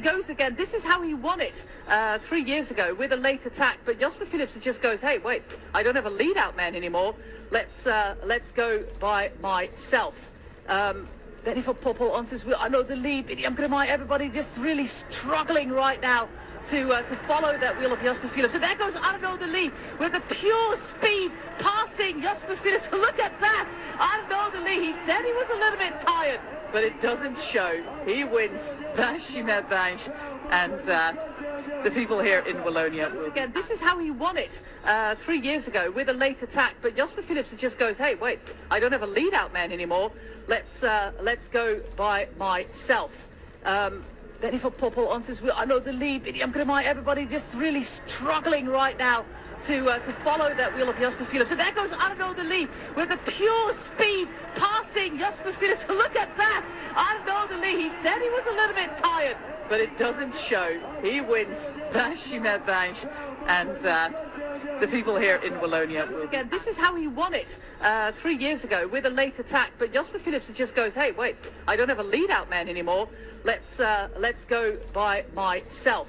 he goes again. This is how he won it 3 years ago with a late attack. But Jasper Phillips just goes, hey, wait, I don't have a lead-out man anymore. Let's go by myself. Then if a Popol answers, I know the lead, Biniam Girmay, everybody just really struggling right now to follow that wheel of Jasper Phillips. And there goes, I don't know, the lead with a pure speed passing Jasper Phillips. Look at that. I don't know the lead. He said he was a little bit tired, but it doesn't show. He wins Binche-Chimay-Binche, and the people here in Wallonia will... Again, this is how he won it 3 years ago with a late attack. But Jasper Phillips just goes, hey, wait, I don't have a lead-out man anymore. Let's go by myself. Then if a Popol answers, I know the lead, Biniam Girmay, everybody just really struggling right now to follow that wheel of Jasper Phillips. And there goes, I don't know, the lead with a pure speed passing Jasper Phillips. Look at that. I don't know the lead. He said he was a little bit tired, but it doesn't show. He wins Binche-Chimay-Binche, and the people here in Wallonia will... Again, this is how he won it 3 years ago with a late attack. But Jasper Phillips just goes, hey, wait, I don't have a lead-out man anymore. Let's go by myself.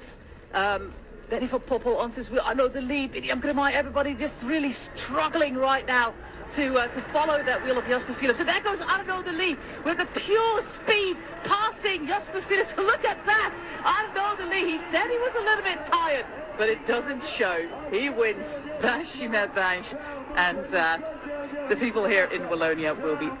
Then if a Popol answers, I know the lead, Biniam Girmay, everybody just really struggling right now to follow that wheel of Jasper Phillips. And there goes, I don't know, the lead with a pure speed passing Jasper Phillips. Look at that. I don't know the lead. He said he was a little bit tired, but it doesn't show. He wins Binche-Chimay-Binche, and the people here in Wallonia will be at